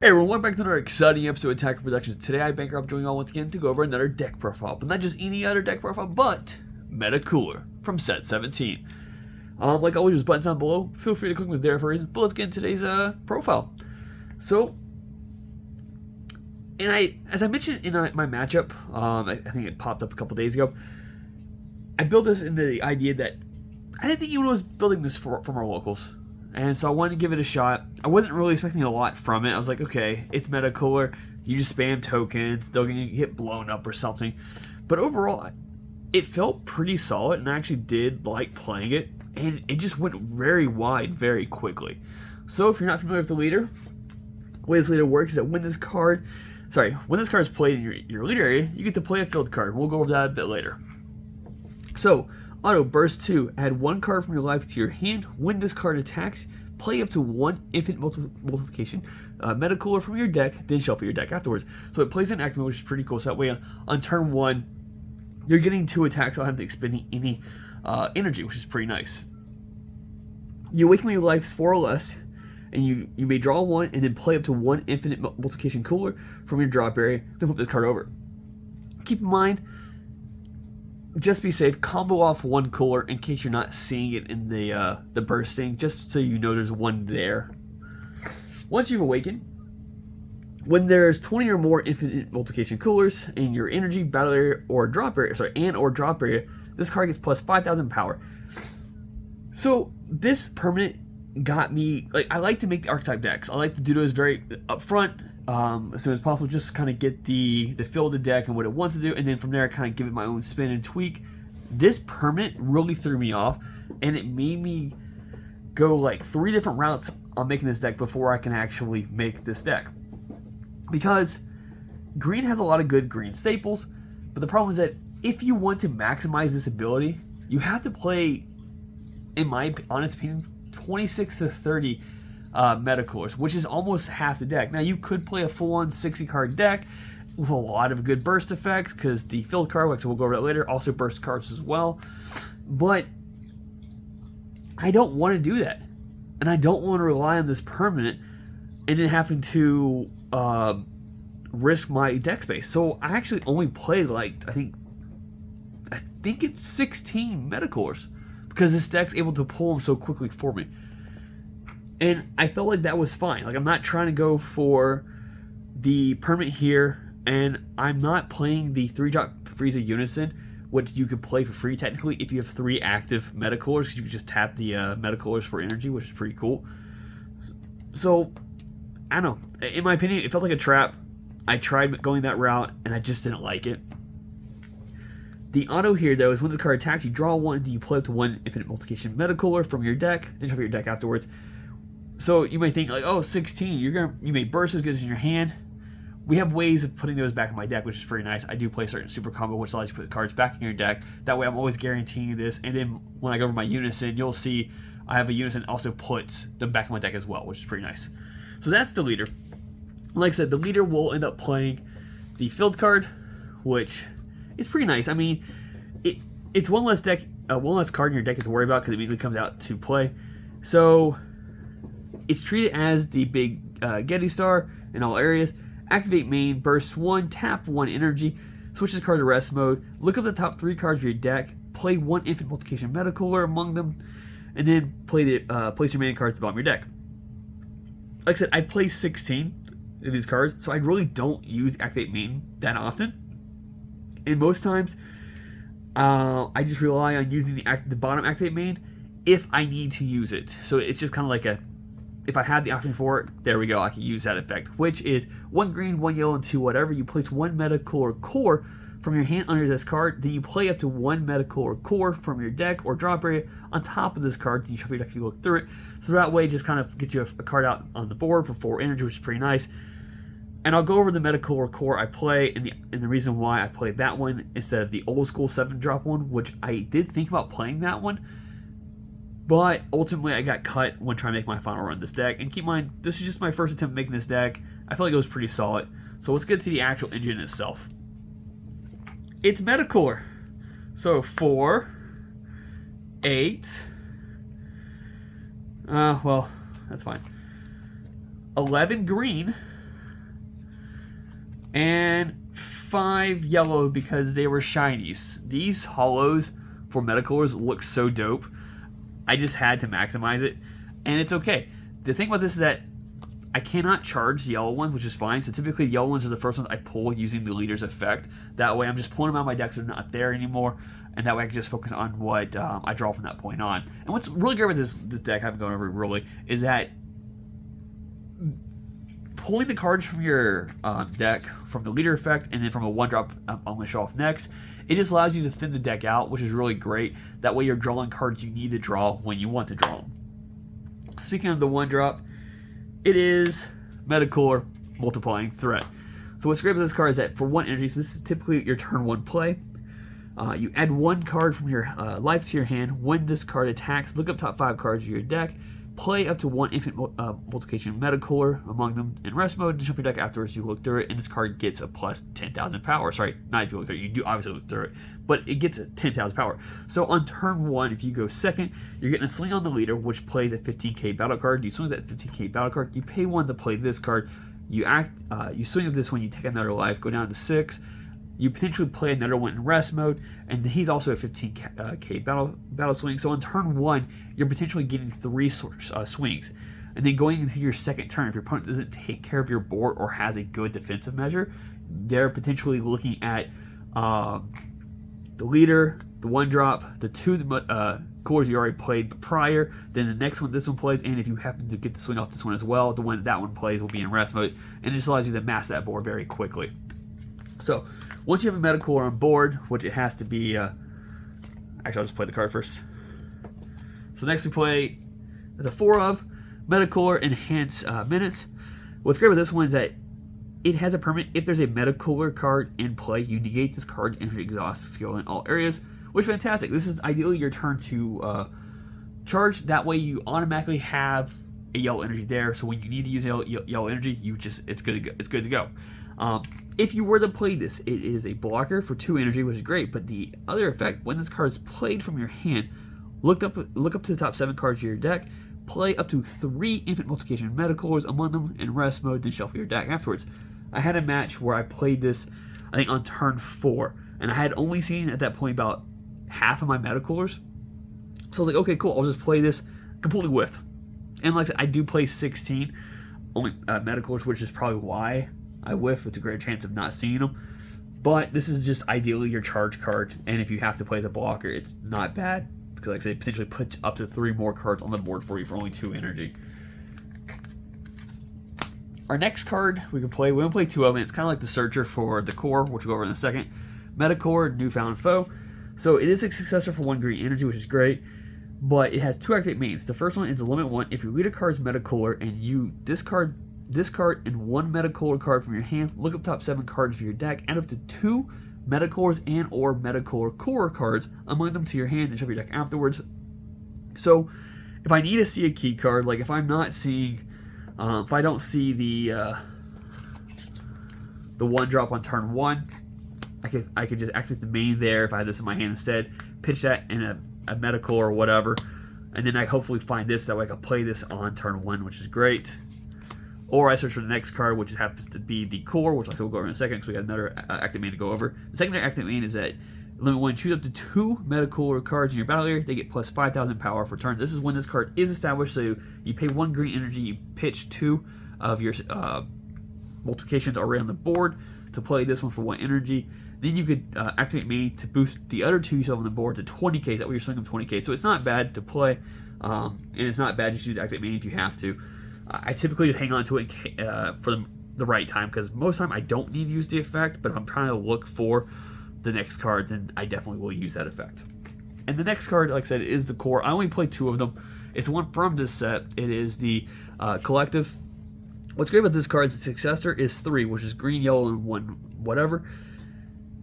Hey everyone, welcome back to another exciting episode of Attacker Productions. Today I Bancroft joining y'all once again to go over another deck profile, but not just any other deck profile, but Meta-Cooler from set 17. Like always, there's buttons down below. Feel free to click with there for a reason. But let's get into today's profile. So, as I mentioned in my matchup, I think it popped up a couple days ago. I built this in the idea that I didn't think anyone was building this from our locals. And so I wanted to give it a shot. I wasn't really expecting a lot from it. I was like, okay, it's Meta-Cooler. You just spam tokens. They're going to get blown up or something. But overall, it felt pretty solid, and I actually did like playing it. And it just went very wide very quickly. So if you're not familiar with the leader, the way this leader works is that when this card is played in your leader area, you get to play a field card. We'll go over that a bit later. So, Auto Burst 2. Add one card from your life to your hand. When this card attacks, play up to one infinite multiplication Meta-Cooler from your deck, then shuffle your deck afterwards. So it plays an active mode, which is pretty cool. So that way on turn 1, you're getting 2 attacks without having to expend any energy, which is pretty nice. You awaken when your life's 4 or less, and you may draw 1 and then play up to one infinite multiplication cooler from your drop area, then flip this card over. Keep in mind, just be safe, combo off one cooler in case you're not seeing it in the bursting, just so you know there's one there. Once you've awakened, when there's 20 or more infinite multiplication coolers in your energy, battle area, or drop area, this card gets plus 5,000 power. So this permanent got me, I like to make the archetype decks. I like to do those very up front, as soon as possible, just kind of get the feel of the deck and what it wants to do, and then from there kind of give it my own spin and tweak. This permanent really threw me off, and it made me go like 3 different routes on making this deck before I can actually make this deck. Because green has a lot of good green staples, but the problem is that if you want to maximize this ability, you have to play, in my honest opinion, 26 to 30 Meta-Coolers, which is almost half the deck. Now you could play a full-on 60-card deck with a lot of good burst effects, because the field card, like, so we'll go over that later, also burst cards as well. But I don't want to do that, and I don't want to rely on this permanent and then having to risk my deck space. So I actually only played like I think it's 16 Meta-Coolers, because this deck's able to pull them so quickly for me. And I felt like that was fine. Like, I'm not trying to go for the permanent here, and I'm not playing the 3-drop Frieza Unison, which you could play for free technically if you have 3 active Meta-Coolers, because you can just tap the Meta-Coolers for energy, which is pretty cool. So, I don't know. In my opinion, it felt like a trap. I tried going that route, and I just didn't like it. The auto here, though, is when the card attacks, you draw 1, then you play up to 1 infinite multiplication Meta-Cooler from your deck, then shuffle your deck afterwards. So you may think, like, oh, 16, you may burst as good as in your hand. We have ways of putting those back in my deck, which is pretty nice. I do play a certain super combo, which allows you to put cards back in your deck. That way I'm always guaranteeing this. And then when I go over my Unison, you'll see I have a Unison that also puts them back in my deck as well, which is pretty nice. So that's the leader. Like I said, the leader will end up playing the field card, which is pretty nice. I mean, it's one less card in your deck to worry about, because it immediately comes out to play. So it's treated as the big Getty Star in all areas. Activate main, burst 1, tap 1 energy, switch this card to rest mode, look up the top 3 cards of your deck, play 1 infinite multiplication Meta-Cooler among them, and then place your main cards at the bottom of your deck. Like I said, I play 16 of these cards, so I really don't use activate main that often. And most times, I just rely on using the bottom activate main if I need to use it. So it's just kind of like if I had the option for it, there we go, I can use that effect, which is 1 green, 1 yellow, and 2 whatever. You place 1 Meta-Cooler core from your hand under this card, then you play up to 1 Meta-Cooler core from your deck or drop area on top of this card, then you shuffle your deck if you look through it. So that way, just kind of get you a card out on the board for 4 energy, which is pretty nice. And I'll go over the Meta-Cooler core I play, and the reason why I played that one instead of the old school 7-drop one, which I did think about playing that one, but ultimately I got cut when trying to make my final run this deck. And keep in mind, this is just my first attempt at making this deck. I feel like it was pretty solid. So let's get to the actual engine itself. It's Meta-Cooler. So 4, 8, well, that's fine. 11 green, and 5 yellow because they were shinies. These holos for Meta-Coolers look so dope. I just had to maximize it, and it's okay. The thing about this is that I cannot charge the yellow ones, which is fine. So typically the yellow ones are the first ones I pull using the leader's effect. That way I'm just pulling them out of my decks that are not there anymore, and that way I can just focus on what I draw from that point on. And what's really good with this deck I've been going over really is that pulling the cards from your deck, from the leader effect, and then from a 1-drop I'm going to show off next, it just allows you to thin the deck out, which is really great. That way you're drawing cards you need to draw when you want to draw them. Speaking of the 1-drop, it is Meta-Cooler Multiplying Threat. So what's great about this card is that for 1 energy, so this is typically your turn 1 play. You add 1 card from your life to your hand. When this card attacks, look up top 5 cards of your deck. Play up to 1 infinite multiplication Meta-Cooler among them in rest mode, and jump your deck afterwards. You look through it, and this card gets a plus 10,000 power. Sorry, not if you look through it. You do obviously look through it, but it gets a 10,000 power. So on turn 1, if you go second, you're getting a Swing on the Leader, which plays a 15k battle card. You swing that 15k battle card. You pay 1 to play this card. You swing with this one. You take another life, go down to 6. You potentially play another one in rest mode, and he's also a 15k battle swing. So on turn 1, you're potentially getting 3 swings. And then going into your second turn, if your opponent doesn't take care of your board or has a good defensive measure, they're potentially looking at the leader, the 1-drop, the 2 cores you already played prior, then the next one, this one plays, and if you happen to get the swing off this one as well, the one that one plays will be in rest mode, and it just allows you to mass that board very quickly. So once you have a Meta-Cooler on board, which it has to be, actually I'll just play the card first. So next we play, there's a 4 of Meta-Cooler Enhance Minutes. What's great with this one is that it has a permanent, if there's a Meta-Cooler card in play, you negate this card's energy exhaust skill in all areas, which is fantastic. This is ideally your turn to charge, that way you automatically have a yellow energy there, so when you need to use yellow energy, it's good to go. If you were to play this, it is a blocker for 2 energy, which is great, but the other effect, when this card is played from your hand, look up to the top 7 cards of your deck, play up to 3 infinite multiplication Meta-Coolers among them in rest mode, then shuffle your deck afterwards. I had a match where I played this, I think on turn 4, and I had only seen at that point about half of my Meta-Coolers. So I was like, okay, cool, I'll just play this, completely whiffed. And like I said, I do play 16 only Meta-Coolers, which is probably why I whiff. It's a great chance of not seeing them. But this is just ideally your charge card, and if you have to play as a blocker, it's not bad. Because like I said, potentially puts up to 3 more cards on the board for you for only 2 energy. Our next card we can play, we want to play 2 of them. It's kind of like the Searcher for the core, which we'll go over in a second. Meta-Cooler Newfound Foe. So it is a successor for 1 green energy, which is great. But it has 2 activate mains. The first one is a limit 1. If you read a card's Meta-Cooler and you discard this card and 1 Meta-Cooler card from your hand, look up top 7 cards of your deck, add up to 2 Meta-Coolers and or Meta-Cooler core cards among them to your hand and shuffle your deck afterwards. So if I need to see a key card, like if I'm not seeing, if I don't see the 1-drop on turn 1, I could just activate the main there if I had this in my hand instead, pitch that in a Meta-Cooler or whatever, and then I hopefully find this, that way I can play this on turn 1, which is great. Or I search for the next card, which happens to be the core, which we'll go over in a second, because we got another active main to go over. The secondary active main is that limit 1, choose up to 2 Meta-Cooler cards in your battle area. They get plus 5,000 power for turn. This is when this card is established, so you pay 1 green energy, you pitch 2 of your multiplications already on the board to play this one for 1 energy. Then you could activate main to boost the other 2 you still have on the board to 20k. That way you're swinging 20k. So it's not bad to play, and it's not bad to use activate main if you have to. I typically just hang on to it for the right time, because most of the time I don't need to use the effect, but if I'm trying to look for the next card, then I definitely will use that effect. And the next card, like I said, is the core. I only play 2 of them. It's one from this set. It is the Collective. What's great about this card is the successor is 3, which is green, yellow, and 1 whatever.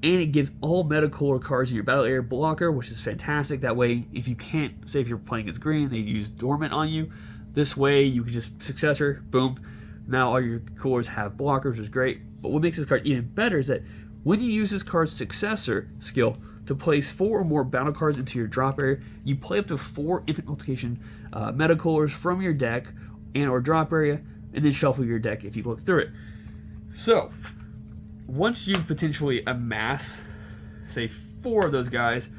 And it gives all Meta-Cooler cards in your battle area blocker, which is fantastic. That way, if you can't, say if you're playing as green, they use Dormant on you. This way, you can just successor, boom. Now all your coolers have blockers, which is great. But what makes this card even better is that when you use this card's successor skill to place 4 or more battle cards into your drop area, you play up to 4 infinite multiplication Meta-Coolers from your deck and or drop area, and then shuffle your deck if you look through it. So, once you've potentially amassed, say, 4 of those guys,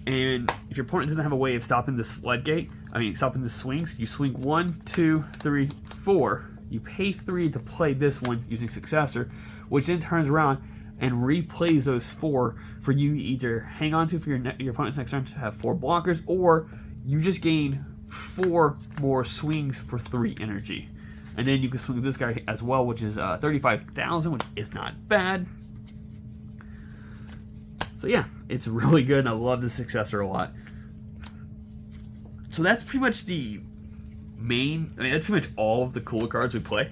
and if your opponent doesn't have a way of stopping this floodgate, stopping the swings, you swing 1, 2, 3, 4. You pay 3 to play this one using Successor, which then turns around and replays those 4 for you to either hang on to for your opponent's next turn to have 4 blockers, or you just gain 4 more swings for 3 energy. And then you can swing this guy as well, which is 35,000, which is not bad. So yeah, it's really good, and I love the Successor a lot. So that's pretty much the main, that's pretty much all of the cooler cards we play.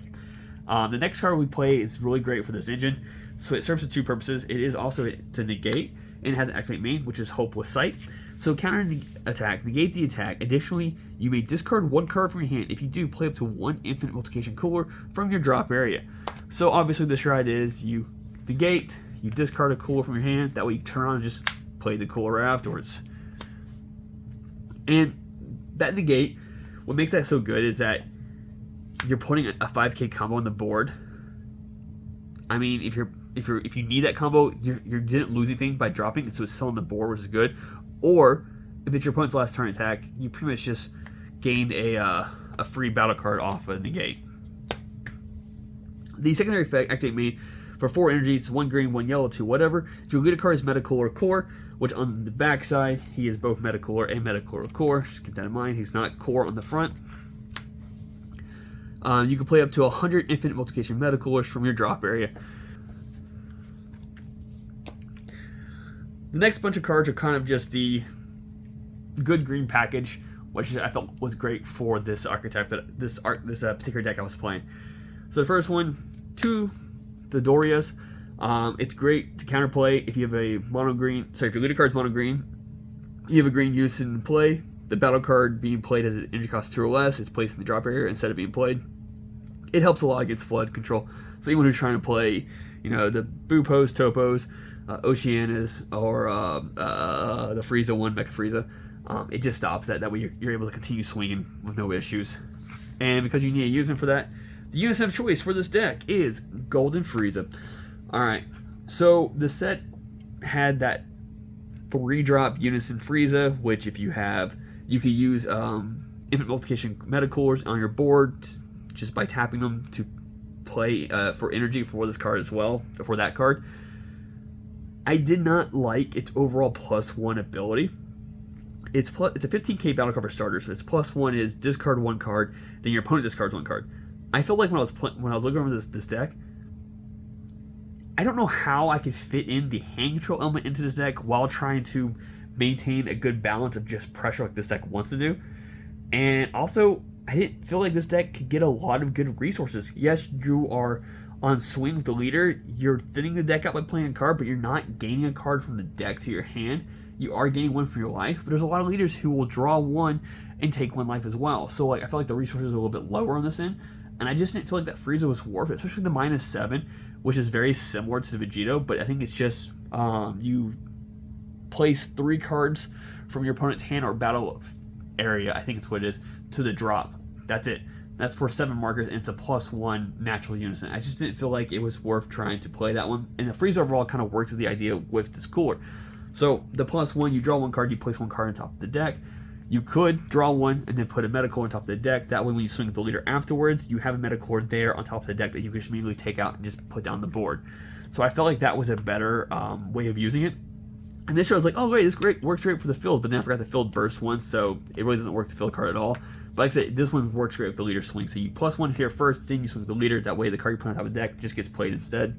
The next card we play is really great for this engine. So it serves for 2 purposes. It is also to negate, and it has an activate main, which is Hopeless Sight. So counter attack, negate the attack. Additionally, you may discard 1 card from your hand. If you do, play up to 1 infinite multiplication cooler from your drop area. So obviously the strat is you negate, you discard a cooler from your hand. That way you turn around and just play the cooler afterwards. And that negate, what makes that so good is that you're putting a 5k combo on the board. I mean, if you need that combo, you didn't lose anything by dropping it, so it's still on the board, which is good. Or if it's your opponent's last turn attack, you pretty much just gained a free battle card off of negate. The secondary effect, activate main, for 4 energy, it's 1 green, 1 yellow, 2 whatever. If you get a card is Meta-Cooler Core, which on the back side, he is both Meta-Cooler and Meta-Cooler Core. Just keep that in mind. He's not Core on the front. You can play up to 100 infinite multiplication Meta-Coolers from your drop area. The next bunch of cards are kind of just the good green package, which I felt was great for this archetype, this particular deck I was playing. So the first one, 2 the dorias. It's great to counterplay if you have a mono green. Sorry, if your leader card is mono green, you have a green unison in play. The battle card being played as an energy cost 2 or less is placed in the drop area instead of being played. It helps a lot against flood control. So anyone who's trying to play, the Bupos, Topos, Oceanas, or the Frieza one, Mecha Frieza, it just stops that. That way you're able to continue swinging with no issues. And because you need a unison for that, the unison of choice for this deck is Golden Frieza. Alright, so the set had that 3-drop Unison Frieza, which if you have, you can use infinite multiplication Meta-Coolers on your board just by tapping them to play for energy for this card as well, for that card. I did not like its overall +1 ability. It's a 15k battle card for starters. So its +1 is discard 1 card, then your opponent discards 1 card. I felt like when I was looking over this deck, I don't know how I could fit in the hand control element into this deck while trying to maintain a good balance of just pressure like this deck wants to do. And also, I didn't feel like this deck could get a lot of good resources. Yes, you are on swing with the leader. You're thinning the deck out by playing a card, but you're not gaining a card from the deck to your hand. You are gaining 1 from your life, but there's a lot of leaders who will draw 1 and take 1 life as well. So I felt like the resources are a little bit lower on this end, and I just didn't feel like that Frieza was worth it, especially the -7, which is very similar to the Vegito, but I think it's just you place 3 cards from your opponent's hand or battle area, I think it's what it is, to the drop. That's it. That's for 7 markers, and it's a +1 natural unison. I just didn't feel like it was worth trying to play that one, and the Frieza overall kind of works with the idea with this cooler. So the +1, you draw 1 card, you place 1 card on top of the deck. You could draw 1 and then put a Meta-Cooler on top of the deck. That way when you swing with the leader afterwards, you have a Meta-Cooler there on top of the deck that you can just immediately take out and just put down the board. So I felt like that was a better way of using it. And this show I was like, oh great, this works great for the field, but then I forgot the field burst once, so it really doesn't work the field card at all. But like I said, this one works great with the leader swing. So you +1 here first, then you swing with the leader. That way the card you put on top of the deck just gets played instead.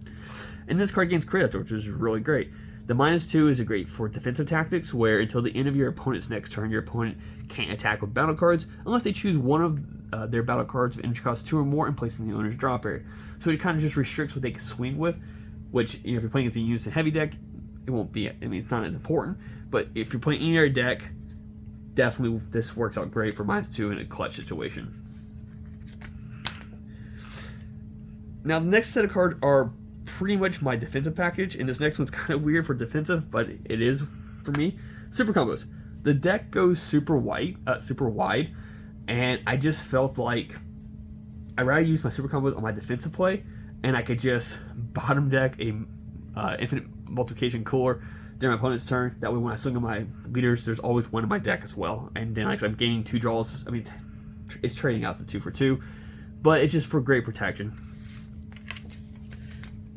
And this card gains crit after, which is really great. The -2 is great for defensive tactics, where until the end of your opponent's next turn, your opponent can't attack with battle cards unless they choose one of their battle cards of energy cost 2 or more and place in the owner's drop area. So it kind of just restricts what they can swing with, which if you're playing against a unison heavy deck, it won't be. It's not as important. But if you're playing any other deck, definitely this works out great for -2 in a clutch situation. Now the next set of cards are pretty much my defensive package, and this next one's kind of weird for defensive, but it is for me. Super combos. The deck goes super wide, and I just felt like I'd rather use my super combos on my defensive play and I could just bottom deck a infinite multiplication cooler during my opponent's turn. That way when I swing on my leaders, there's always one in my deck as well. And then like I'm gaining 2 draws. I mean, it's trading out the 2 for 2, but it's just for great protection.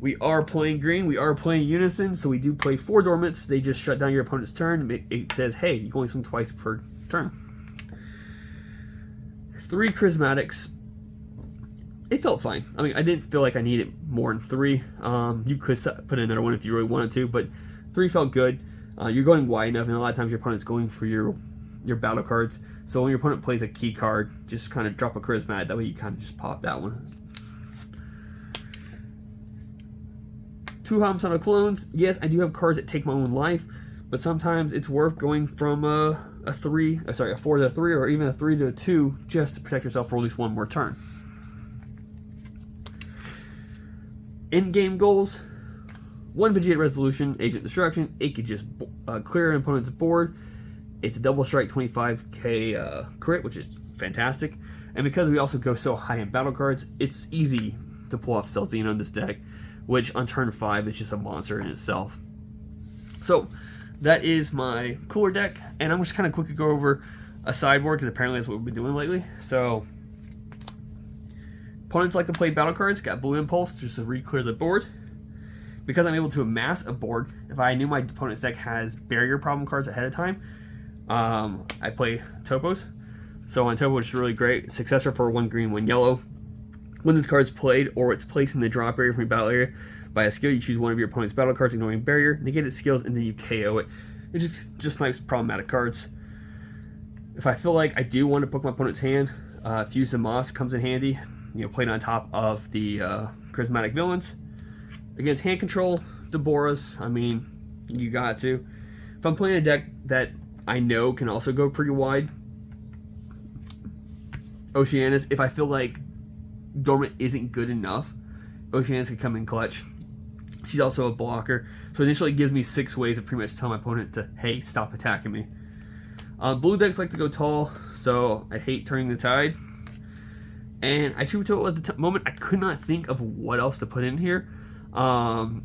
We are playing green. We are playing Unison, so we do play 4 dormants. They just shut down your opponent's turn. It says, hey, you can only swing twice per turn. 3 charismatics. It felt fine. I mean, I didn't feel like I needed more than 3. You could put in another one if you really wanted to, but 3 felt good. You're going wide enough, and a lot of times your opponent's going for your battle cards. So when your opponent plays a key card, just kind of drop a charismatic. That way you kind of just pop that one. 2 homicidal clones. Yes, I do have cards that take my own life, but sometimes it's worth going from a 4 to a 3, or even a 3 to a 2, just to protect yourself for at least one more turn. In-game goals: 1 Vegeta Resolution, Agent Destruction. It could just clear an opponent's board. It's a double strike 25k crit, which is fantastic. And because we also go so high in battle cards, it's easy to pull off Celzine on this deck, which on turn 5 is just a monster in itself. So that is my cooler deck, and I'm just kind of quickly go over a sideboard because apparently that's what we've been doing lately. So opponents like to play battle cards. Got Blue Impulse just to re-clear the board. Because I'm able to amass a board, if I knew my opponent's deck has barrier problem cards ahead of time, I play Topos. So on Topo, which is really great. Successor for 1 green, 1 yellow. When this card is played or it's placed in the drop area from your battle area by a skill, you choose one of your opponent's battle cards, ignoring barrier, negate its skills, and then you KO it. It's just nice problematic cards. If I feel like I do want to poke my opponent's hand, Fuse the Moss comes in handy. You know, played on top of the charismatic villains. Against hand control, dorias, I mean, you got to. If I'm playing a deck that I know can also go pretty wide, Oceanus, if I feel like Dormant isn't good enough, Oceanus can come in clutch. She's also a blocker, so initially it gives me 6 ways to pretty much tell my opponent to, hey, stop attacking me. Blue decks like to go tall, so I hate turning the tide. And I truly told at the moment I could not think of what else to put in here. So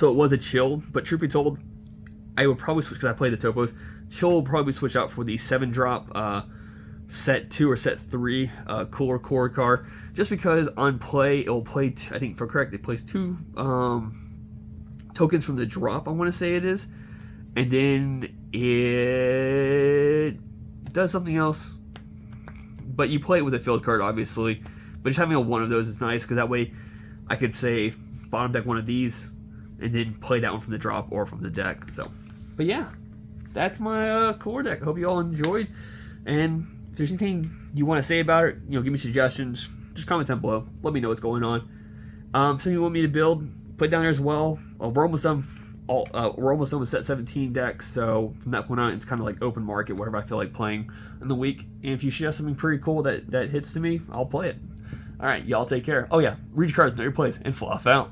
it was a chill, but truth be told, I would probably switch because I played the Topos. Chill will probably switch out for the 7-drop set 2 or set 3 cooler core card, just because on play it will play. I think for correct, it plays 2 tokens from the drop. I want to say it is, and then it does something else. But you play it with a field card, obviously. But just having a 1 of those is nice because that way I could say bottom deck 1 of these and then play that one from the drop or from the deck. So, but yeah, that's my core deck. I hope you all enjoyed. And if there's anything you want to say about it, you know, give me suggestions. Just comment down below. Let me know what's going on. Something you want me to build, put it down there as well. We're almost done. We're almost done with set 17 decks. So from that point on, it's kind of like open market, whatever I feel like playing in the week. And if you suggest something pretty cool that hits to me, I'll play it. All right, y'all take care. Oh yeah, read your cards, know your plays, and fluff out.